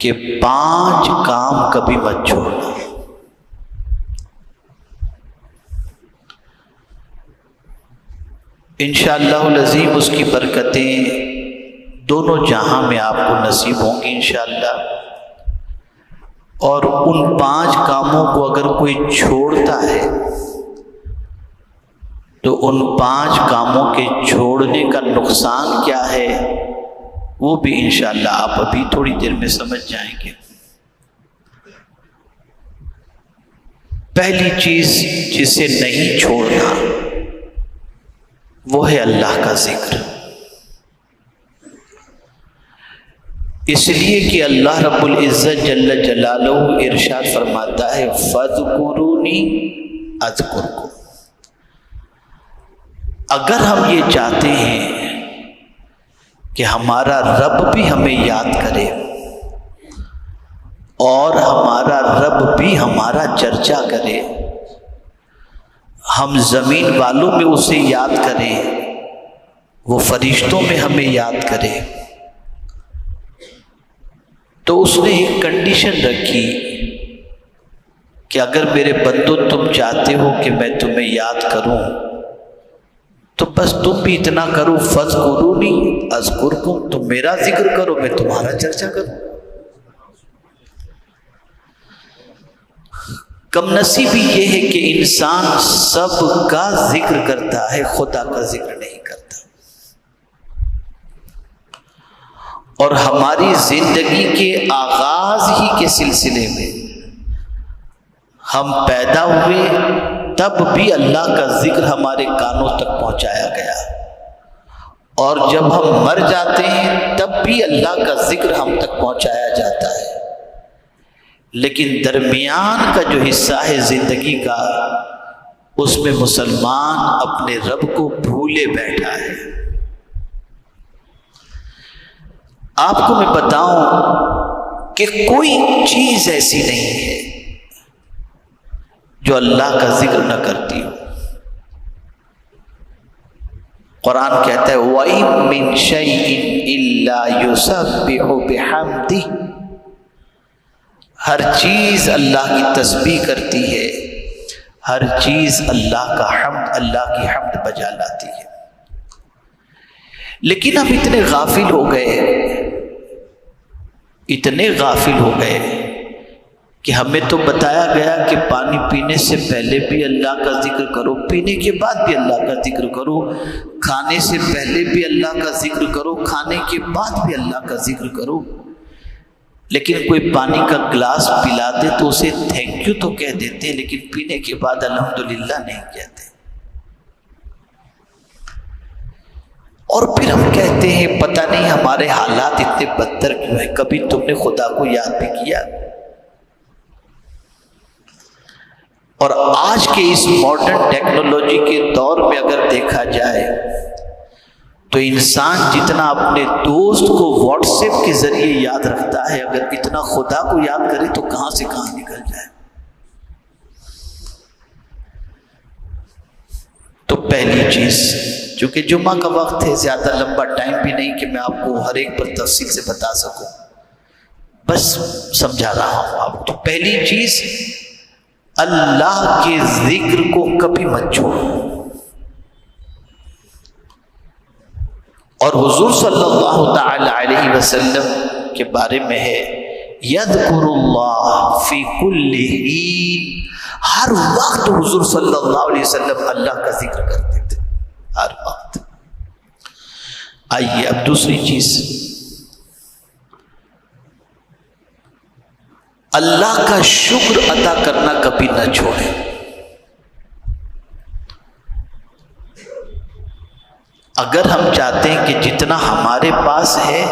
کہ 5 کام کبھی مت چھوڑنا۔ انشاءاللہ العظیم اس کی برکتیں دونوں جہاں میں آپ کو نصیب ہوں گی انشاءاللہ۔ اور ان 5 کاموں کو اگر کوئی چھوڑتا ہے تو ان 5 کاموں کے چھوڑنے کا نقصان کیا ہے وہ بھی انشاءاللہ آپ ابھی تھوڑی دیر میں سمجھ جائیں گے۔ پہلی چیز جسے نہیں چھوڑنا وہ ہے اللہ کا ذکر، اس لیے کہ اللہ رب العزت جل جلالہ ارشاد فرماتا ہے فاذکرونی اذکرکم۔ اگر ہم یہ چاہتے ہیں کہ ہمارا رب بھی ہمیں یاد کرے اور ہمارا رب بھی ہمارا چرچا کرے، ہم زمین والوں میں اسے یاد کریں، وہ فرشتوں میں ہمیں یاد کرے، تو اس نے ایک کنڈیشن رکھی کہ اگر میرے بندو تم چاہتے ہو کہ میں تمہیں یاد کروں تو بس تم بھی اتنا کرو فاذکرونی اذکرکم، تم میرا ذکر کرو میں تمہارا چرچا کروں۔ کم نصیبی یہ ہے کہ انسان سب کا ذکر کرتا ہے، خدا کا ذکر نہیں کرتا۔ اور ہماری زندگی کے آغاز ہی کے سلسلے میں ہم پیدا ہوئے تب بھی اللہ کا ذکر ہمارے کانوں تک پہنچایا گیا، اور جب ہم مر جاتے ہیں تب بھی اللہ کا ذکر ہم تک پہنچایا جاتا ہے۔ لیکن درمیان کا جو حصہ ہے زندگی کا، اس میں مسلمان اپنے رب کو بھولے بیٹھا ہے۔ آپ کو میں بتاؤں کہ کوئی چیز ایسی نہیں ہے جو اللہ کا ذکر نہ کرتی ہو۔ قرآن کہتا ہے وَإِن مِّن شَيْءٍ إِلَّا يُسَبِّحُ بِحَمْدِهِ، ہر چیز اللہ کی تسبیح کرتی ہے، ہر چیز اللہ کی حمد بجا لاتی ہے۔ لیکن ہم اتنے غافل ہو گئے کہ ہمیں تو بتایا گیا کہ پانی پینے سے پہلے بھی اللہ کا ذکر کرو، پینے کے بعد بھی اللہ کا ذکر کرو، کھانے سے پہلے بھی اللہ کا ذکر کرو، کھانے کے بعد بھی اللہ کا ذکر کرو۔ لیکن کوئی پانی کا گلاس پلا دے تو اسے تھینک یو تو کہہ دیتے، لیکن پینے کے بعد الحمدللہ نہیں کہتے۔ اور پھر ہم کہتے ہیں پتہ نہیں ہمارے حالات اتنے بدتر کیوں ہیں، کبھی تم نے خدا کو یاد بھی کیا؟ اور آج کے اس ماڈرن ٹیکنالوجی کے دور میں اگر دیکھا جائے تو انسان جتنا اپنے دوست کو واٹس ایپ کے ذریعے یاد رکھتا ہے، اگر اتنا خدا کو یاد کرے تو کہاں سے کہاں نکل جائے۔ تو پہلی چیز، چونکہ جمعہ کا وقت ہے، زیادہ لمبا ٹائم بھی نہیں کہ میں آپ کو ہر ایک پر تفصیل سے بتا سکوں، بس سمجھا رہا ہوں آپ کو۔ پہلی چیز، اللہ کے ذکر کو کبھی مت چھوڑو۔ اور حضور صلی اللہ تعالی علیہ وسلم کے بارے میں ہے یذکر اللہ فی کل حین، ہر وقت حضور صلی اللہ علیہ وسلم اللہ کا ذکر کرتے تھے، ہر وقت۔ آئیے اب دوسری چیز، اللہ کا شکر ادا کرنا کبھی نہ چھوڑیں۔ اگر ہم چاہتے ہیں کہ جتنا ہمارے پاس ہے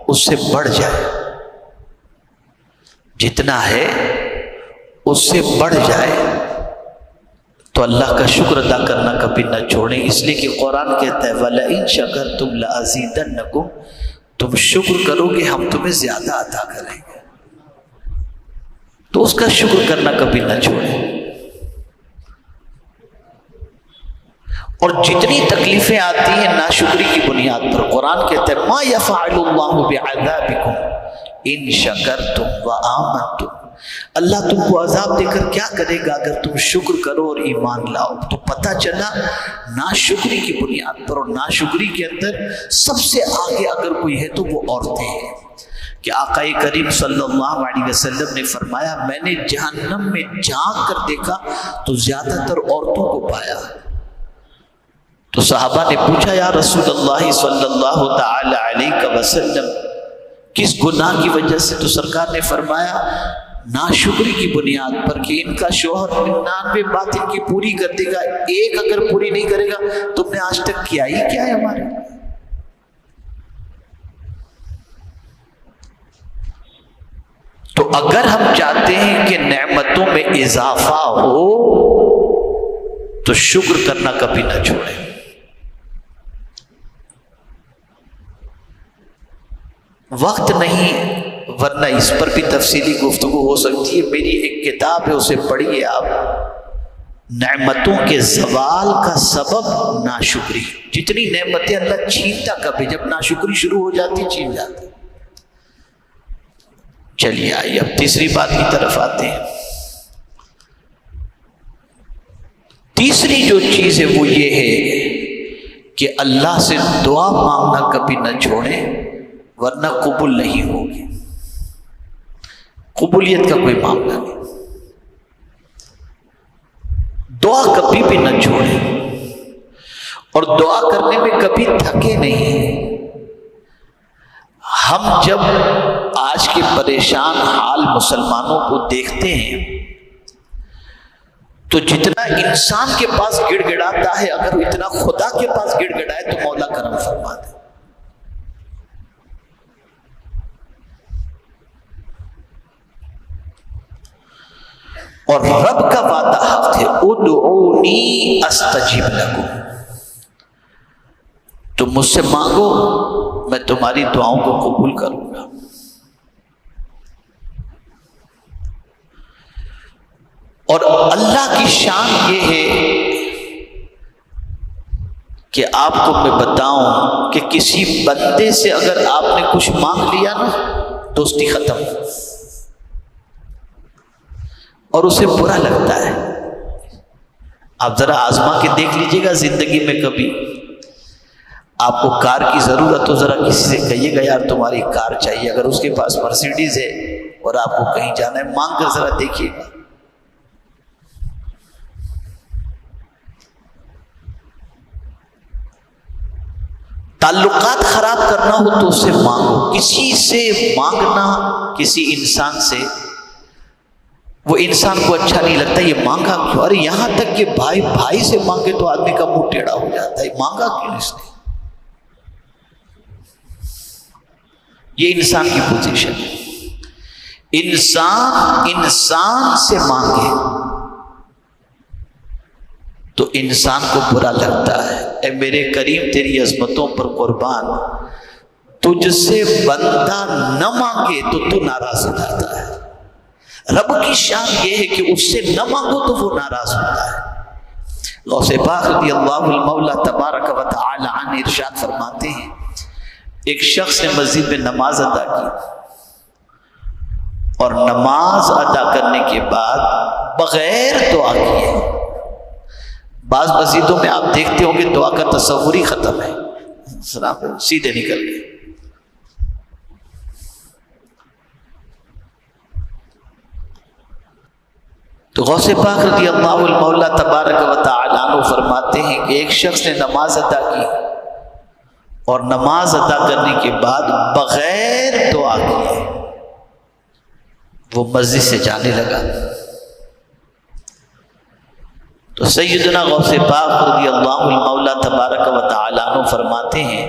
اس سے بڑھ جائے، جتنا ہے اس سے بڑھ جائے، تو اللہ کا شکر ادا کرنا کبھی نہ چھوڑیں۔ اس لیے کہ قرآن کہتا ہے وَلَئِن شَكَرْتُمْ لَأَزِيدَنَّكُمْ، تم شکر کرو گے ہم تمہیں زیادہ عطا کریں گے۔ تو اس کا شکر کرنا کبھی نہ چھوڑیں۔ اور جتنی تکلیفیں آتی ہیں ناشکری کی بنیاد پر، قرآن کہتا ہے ما یفعل اللہ بعذابکم ان شکرتم و آمنتم، اللہ تم کو عذاب دے کر کیا کرے گا اگر تم شکر کرو اور ایمان لاؤ۔ تو پتہ چلا ناشکری کی بنیاد پر، اور ناشکری کے اندر سب سے آگے اگر کوئی ہے تو وہ عورتیں ہیں، کہ آقا کریم صلی اللہ علیہ وسلم نے فرمایا میں نے جہنم میں جھانک کر دیکھا تو زیادہ تر عورتوں کو پایا۔ تو صحابہ نے پوچھا یا رسول اللہ صلی اللہ تعالی علیہ وسلم کس گناہ کی وجہ سے؟ تو سرکار نے فرمایا ناشکری کی بنیاد پر، کہ ان کا شوہر 99 بات ان کی پوری کر دے گا، ایک اگر پوری نہیں کرے گا تم نے آج تک کیا ہی کیا ہے ہمارے۔ تو اگر ہم چاہتے ہیں کہ نعمتوں میں اضافہ ہو تو شکر کرنا کبھی نہ چھوڑیں۔ وقت نہیں ورنہ اس پر بھی تفصیلی گفتگو ہو سکتی ہے، میری ایک کتاب ہے اسے پڑھیے آپ، نعمتوں کے زوال کا سبب ناشکری۔ جتنی نعمتیں اللہ چھینتا کبھی، جب ناشکری شروع ہو جاتی چھین جاتی۔ چلیے آئیے اب تیسری بات کی طرف آتے ہیں۔ تیسری جو چیز ہے وہ یہ ہے کہ اللہ سے دعا مانگنا کبھی نہ چھوڑیں ورنہ قبول نہیں ہوگی۔ قبولیت کا کوئی معاملہ نہیں، دعا کبھی بھی نہ چھوڑیں، اور دعا کرنے میں کبھی تھکے نہیں۔ ہم جب آج کے پریشان حال مسلمانوں کو دیکھتے ہیں تو جتنا انسان کے پاس گڑ گڑاتا ہے اگر وہ اتنا خدا کے پاس گڑ گڑائے تو مولا کرم فرما دے۔ اور رب کا وعدہ حق ہے ادعونی استجب لکم، تم مجھ سے مانگو میں تمہاری دعاؤں کو قبول کروں گا۔ اور اللہ کی شان یہ ہے کہ آپ کو میں بتاؤں کہ کسی بندے سے اگر آپ نے کچھ مانگ لیا نا دوستی ختم، اور اسے برا لگتا ہے۔ آپ ذرا آزما کے دیکھ لیجئے گا زندگی میں، کبھی آپ کو کار کی ضرورت ہو ذرا کسی سے کہیے گا یار تمہاری کار چاہیے، اگر اس کے پاس مرسیڈیز ہے اور آپ کو کہیں جانا ہے مانگ کر ذرا دیکھیے گا۔ تعلقات خراب کرنا ہو تو اس سے مانگو، کسی سے مانگنا کسی انسان سے وہ انسان کو اچھا نہیں لگتا، یہ مانگا کیوں؟ ارے یہاں تک کہ بھائی بھائی سے مانگے تو آدمی کا منہ ٹیڑھا ہو جاتا ہے، مانگا کیوں اس نے؟ یہ انسان کی پوزیشن ہے۔ انسان سے مانگے تو انسان کو برا لگتا ہے۔ اے میرے کریم تیری عظمتوں پر قربان، تجھ سے بندہ نہ مانگے تو تو ناراض ہو جاتا ہے۔ رب کی شان یہ ہے کہ اس سے نہ مانگو تو وہ ناراض ہوتا ہے۔ غوث پاک رضی اللہ المولا تبارک و تعالی عنہ ارشاد فرماتے ہیں ایک شخص نے مسجد میں نماز ادا کی، اور نماز ادا کرنے کے بعد بغیر دعا کیے، بعض مسجدوں میں آپ دیکھتے ہوں گے دعا کا تصور ہی ختم ہے، سیدھے نکل گئے۔ تو غوث پاک رضی اللہ المولا تبارک و تعالی عنہ فرماتے ہیں کہ ایک شخص نے نماز ادا کی اور نماز ادا کرنے کے بعد بغیر دعا کیے وہ مسجد سے جانے لگا۔ تو سیدنا غوث پاک رضی اللہ المولا تبارک و تعالی عنہ فرماتے ہیں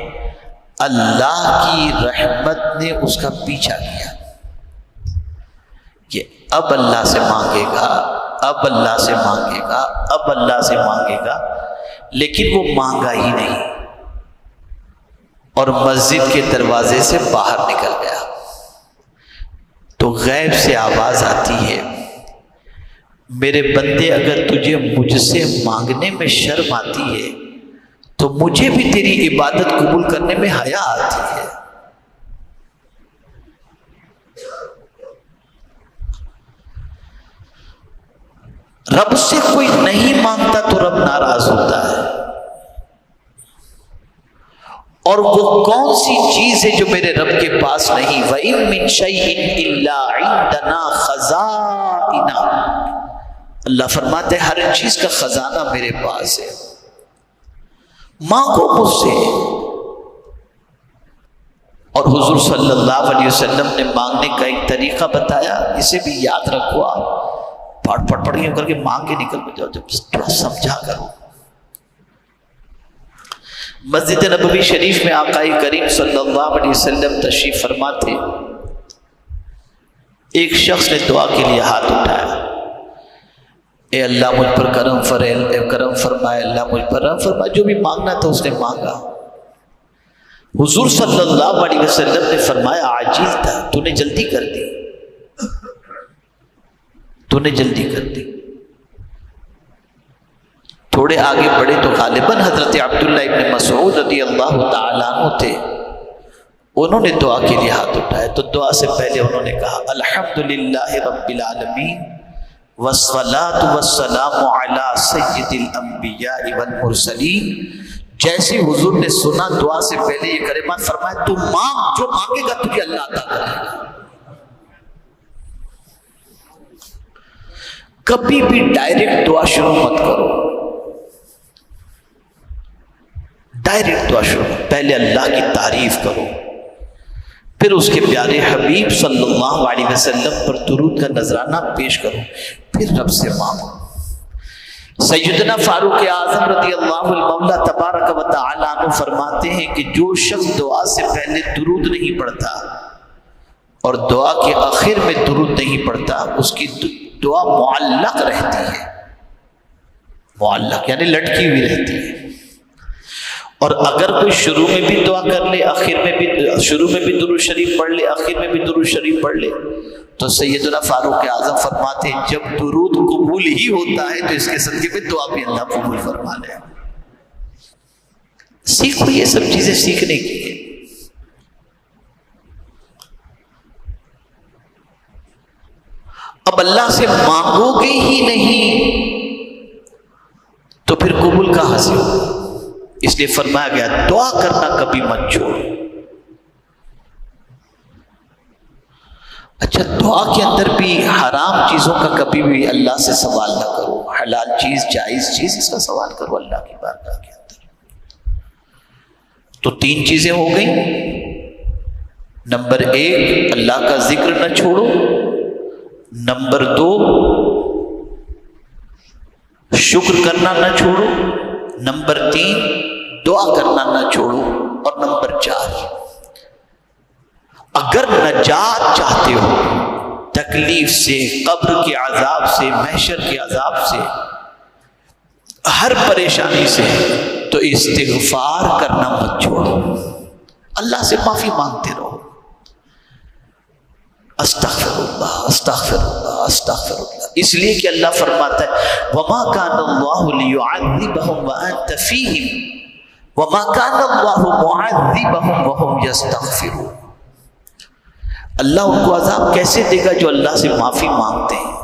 اللہ کی رحمت نے اس کا پیچھا کیا کہ اب اللہ سے مانگے گا، اب اللہ سے مانگے گا، اب اللہ سے مانگے گا، لیکن وہ مانگا ہی نہیں اور مسجد کے دروازے سے باہر نکل گیا۔ تو غیب سے آواز آتی ہے میرے بندے اگر تجھے مجھ سے مانگنے میں شرم آتی ہے تو مجھے بھی تیری عبادت قبول کرنے میں حیا آتی ہے۔ رب سے کوئی نہیں مانگتا تو رب ناراض ہوتا ہے. اور وہ کون سی چیز ہے جو میرے رب کے پاس نہیں؟ وَإِن مِّن شَيْءٍ إِلَّا عِندَنَا خَزَائِنُهُ. اللہ فرماتے ہیں ہر چیز کا خزانہ میرے پاس ہے، مانگو مجھ سے. اور حضور صلی اللہ علیہ وسلم نے مانگنے کا ایک طریقہ بتایا، اسے بھی یاد رکھو. آپ پڑھ کر کے مانگ کے نکل جاؤ، جب تھوڑا سمجھا کرو. مسجد نبوی شریف میں آقا کریم صلی اللہ علیہ وسلم تشریف فرما تھے. ایک شخص نے دعا کے لیے ہاتھ اٹھایا، اے اللہ مجھ پر کرم فرمائے، اللہ مجھ پر رحم فرمائے. جو بھی مانگنا تھا اس نے مانگا. حضور صلی اللہ علیہ وسلم نے فرمایا عاجل تھا، تو نے جلدی کر دی. تھوڑے آگے بڑھے تو غالباً حضرت عبداللہ ابن مسعود رضی اللہ تعالیٰ عنہ تھے. انہوں نے دعا کے لیے ہاتھ اٹھائے تو دعا سے پہلے انہوں نے کہا الحمدللہ رب العالمین والصلاة والسلام علی سید الانبیاء والمرسلین. جیسے حضور نے سنا دعا سے پہلے یہ کلمات فرمایا، تو مانگ، جو مانگے گا تجھے اللہ عطا کرے گا. کبھی بھی ڈائریکٹ دعا شروع مت کرو. ڈائریکٹ دعا شروع، پہلے اللہ کی تعریف کرو، پھر اس کے پیارے حبیب صلی اللہ علیہ وسلم پر درود کا نذرانہ پیش کرو، پھر رب سے مانگو. سیدنا فاروق اعظم رضی اللہ المولا تبارک و تعالی عنہ فرماتے ہیں کہ جو شخص دعا سے پہلے درود نہیں پڑھتا اور دعا کے آخر میں درود نہیں پڑھتا، اس کی دعا معلق رہتی ہے. معلق یعنی لٹکی ہوئی رہتی ہے. اور اگر کوئی شروع میں بھی دعا کر لے، شروع میں بھی درود شریف پڑھ لے، آخر میں بھی درود شریف پڑھ لے، تو سیدنا فاروق اعظم فرماتے ہیں جب درود قبول ہی ہوتا ہے تو اس کے صدقے پہ دعا بھی اللہ قبول فرما لے. سیکھو، یہ سب چیزیں سیکھنے کی ہے. اب اللہ سے مانگو گے ہی نہیں تو پھر قبول کہاں سے ہو؟ اس لیے فرمایا گیا دعا کرنا کبھی مت چھوڑو. اچھا، دعا کے اندر بھی حرام چیزوں کا کبھی بھی اللہ سے سوال نہ کرو. حلال چیز، جائز چیز، اس کا سوال کرو اللہ کی بارگاہ کے اندر. تو 3 چیزیں ہو گئیں. نمبر 1 اللہ کا ذکر نہ چھوڑو. نمبر 2 شکر کرنا نہ چھوڑو. نمبر 3 دعا کرنا نہ چھوڑو. اور نمبر 4 اگر نجات چاہتے ہو تکلیف سے، قبر کے عذاب سے، محشر کے عذاب سے، ہر پریشانی سے، تو استغفار کرنا مت چھوڑو. اللہ سے معافی مانگتے رہو. استغفر اللہ، استغفر اللہ، استغفر اللہ. اس لیے کہ اللہ فرماتا ہے وما كان الله ليعذبهم وانت فيهم وما كان الله معذبهم وهم يستغفرون. اللہ ان کو عذاب کیسے دے گا جو اللہ سے معافی مانگتے ہیں؟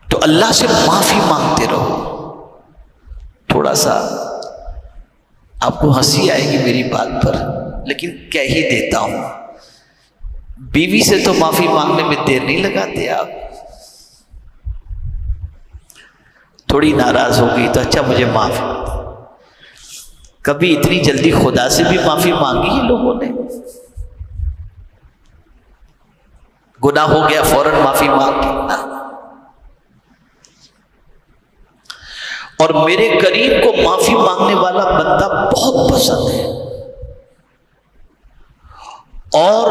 تو اللہ سے معافی مانگتے رہو. تھوڑا سا آپ کو ہنسی آئے گی میری بات پر، لیکن کہہ ہی دیتا ہوں. بیوی سے تو معافی مانگنے میں دیر نہیں لگاتے آپ. تھوڑی ناراض ہو گئی تو اچھا مجھے معاف. کبھی اتنی جلدی خدا سے بھی معافی مانگی ہے لوگوں نے؟ گناہ ہو گیا فوراً معافی مانگ. اور میرے کریم کو معافی مانگنے والا بندہ بہت پسند ہے. اور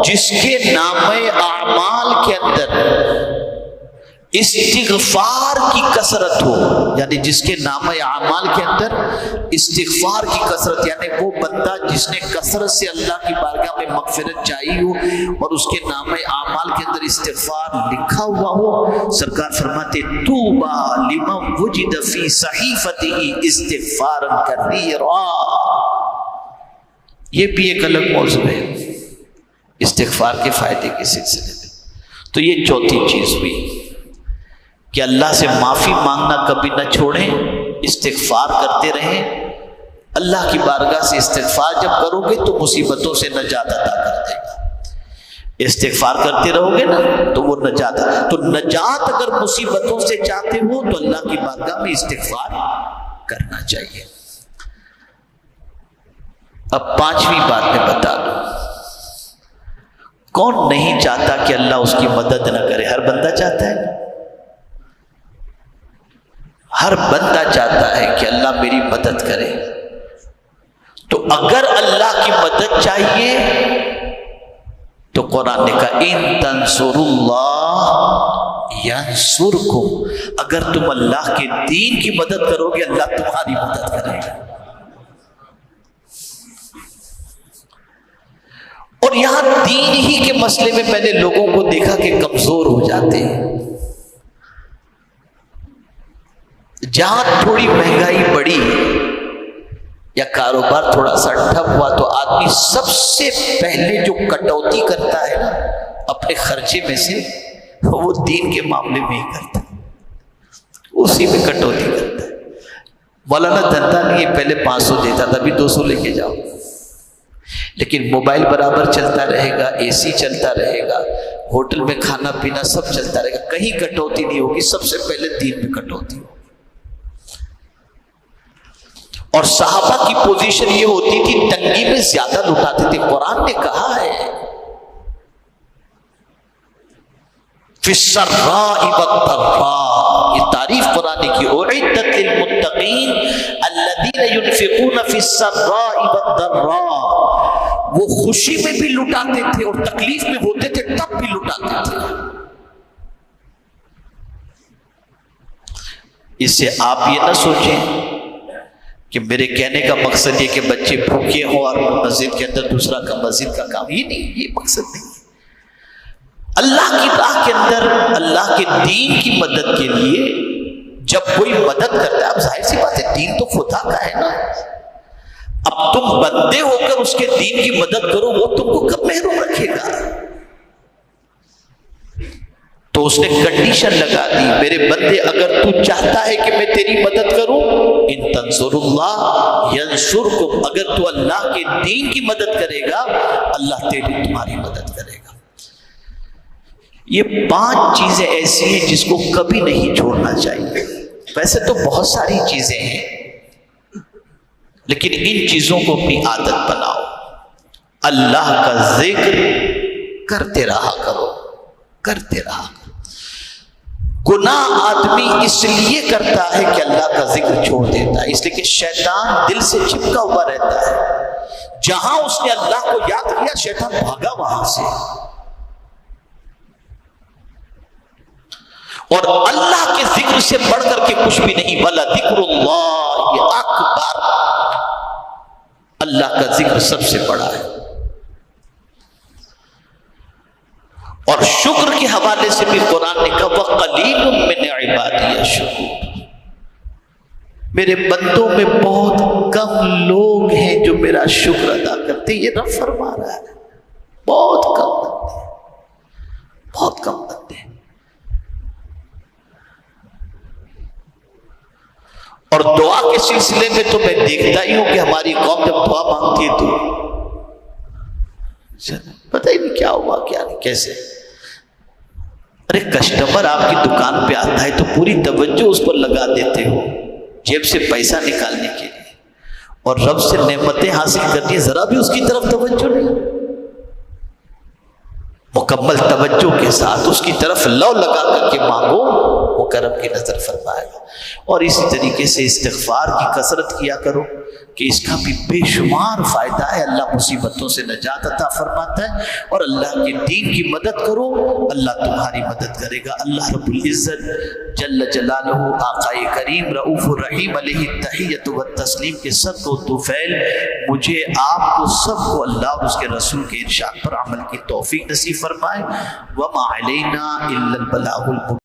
جس کے نامہ اعمال کے اندر استغفار کی کثرت ہو، یعنی جس کے نامہ اعمال کے اندر استغفار کی کثرت، یعنی وہ بندہ جس نے کثرت سے اللہ کی بارگاہ میں مغفرت چاہی ہو اور اس کے نامہ اعمال کے اندر استغفار لکھا ہوا ہو، سرکار فرماتے طوبی لمن وجد فی صحیفته استغفارا کثیرا. یہ بھی ایک الگ موضوع ہے استغفار کے فائدے کے سلسلے میں. تو یہ چوتھی چیز ہوئی کہ اللہ سے معافی مانگنا کبھی نہ چھوڑیں، استغفار کرتے رہیں۔ اللہ کی بارگاہ سے استغفار جب کرو گے تو مصیبتوں سے نجات عطا کر دے گا۔ استغفار کرتے رہو گے نا تو وہ نجات، تو نجات اگر مصیبتوں سے چاہتے ہو تو اللہ کی بارگاہ میں استغفار کرنا چاہیے۔ اب پانچویں بات میں بتا دوں، کون نہیں چاہتا کہ اللہ اس کی مدد نہ کرے؟ ہر بندہ چاہتا ہے، ہر بندہ چاہتا ہے کہ اللہ میری مدد کرے۔ تو اگر اللہ کی مدد چاہیے تو قرآن نے کہا ان تنصروا اللہ ینصرکم، اگر تم اللہ کے دین کی مدد کرو گے اللہ تمہاری مدد کرے گا۔ اور یہاں دین ہی کے مسئلے میں میں نے لوگوں کو دیکھا کہ کمزور ہو جاتے ہیں۔ جہاں تھوڑی مہنگائی بڑھی یا کاروبار تھوڑا سا ٹھپ ہوا تو آدمی سب سے پہلے جو کٹوتی کرتا ہے نا اپنے خرچے میں سے، وہ دین کے معاملے میں ہی کرتا ہے، اسی میں کٹوتی کرتا ہے۔ مولانا دھندا نہیں، پہلے 500 دیتا تھا، ابھی 200 لے کے جاؤ، لیکن موبائل برابر چلتا رہے گا، اے سی چلتا رہے گا، ہوٹل میں کھانا پینا سب چلتا رہے گا، کہیں کٹوتی نہیں ہوگی، سب سے پہلے دین میں کٹوتی ہوگی۔ اور صحابہ کی پوزیشن یہ ہوتی تھی تنگی میں زیادہ لٹاتے تھے۔ قرآن نے کہا ہے فی السراء والضراء، یہ تعریف قرآن کی، اعدت للمتقین الذین ينفقون فی السراء والضراء، وہ خوشی میں بھی لٹاتے تھے اور تکلیف میں ہوتے تھے تب بھی لٹاتے تھے۔ اس سے آپ یہ نہ سوچیں کہ میرے کہنے کا مقصد یہ کہ بچے بھوکے ہوں اور مسجد کے اندر دوسرا کا مسجد کا کام، یہ نہیں، یہ مقصد نہیں۔ اللہ کی راہ کے اندر اللہ کے دین کی مدد کے لیے جب کوئی مدد کرتا ہے، اب ظاہر سی بات ہے دین تو خدا کا ہے نا، اب تم بندے ہو کر اس کے دین کی مدد کرو، وہ تم کو کب محروم رکھے گا؟ تو اس نے کنڈیشن لگا دی، میرے بندے اگر تو چاہتا ہے کہ میں تیری مدد کروں، ان تنصروا اللہ ینصرکم، اگر تو اللہ کے دین کی مدد کرے گا اللہ تمہاری مدد کرے گا۔ یہ 5 چیزیں ایسی ہیں جس کو کبھی نہیں چھوڑنا چاہیے۔ ویسے تو بہت ساری چیزیں ہیں لیکن ان چیزوں کو اپنی عادت بناؤ۔ اللہ کا ذکر کرتے رہا کرو، کرتے رہا کرو۔ گناہ آدمی اس لیے کرتا ہے کہ اللہ کا ذکر چھوڑ دیتا ہے، اس لیے کہ شیطان دل سے چپکا ہوا رہتا ہے، جہاں اس نے اللہ کو یاد کیا شیطان بھاگا وہاں سے۔ اور اللہ کے ذکر سے بڑھ کر کے کچھ بھی نہیں، وَلَذِكْرُ اللَّهِ أَكْبَرُ، اللہ کا ذکر سب سے بڑا ہے۔ اور شکر کے حوالے سے بھی قرآن نے کہا وَقَلِيلٌ مِّنْ عِبَادِيَ الشَّكُورُ، میرے بندوں میں بہت کم لوگ ہیں جو میرا شکر ادا کرتے ہیں، یہ رب فرما رہا ہے، بہت کم بندے ہیں، بہت کم بندے ہیں۔ اور دعا کے سلسلے میں تو میں دیکھتا ہی ہوں کہ ہماری قوم جب دعا مانگتی ہے تو پتہ ہی نہیں کیا ہوا کیا نہیں کیسے۔ ارے کسٹمر آپ کی دکان پہ آتا ہے تو پوری توجہ اس پر لگا دیتے ہو جیب سے پیسہ نکالنے کے لیے، اور رب سے نعمتیں حاصل کرنی، ذرا بھی اس کی طرف توجہ نہیں، مکمل توجہ کے ساتھ اس کی طرف لو لگا کر کے مانگو، وہ کرم کی نظر فرمائے گا۔ اور اسی طریقے سے استغفار کی کثرت کیا کرو کہ اس کا بھی بے شمار فائدہ ہے، اللہ مصیبتوں سے نجات عطا فرماتا ہے۔ اور اللہ کے دین کی مدد کرو، اللہ تمہاری مدد کرے گا۔ اللہ رب العزت جل جلالہ، آقائے کریم رؤوف الرحیم علیہ التحیۃ والتسلیم کے صدق و طفیل مجھے آپ کو سب کو اللہ اور اس کے رسول کے ارشاد پر عمل کی توفیق نصیب فرمائے۔ وما علینا الا البلاغ المبین۔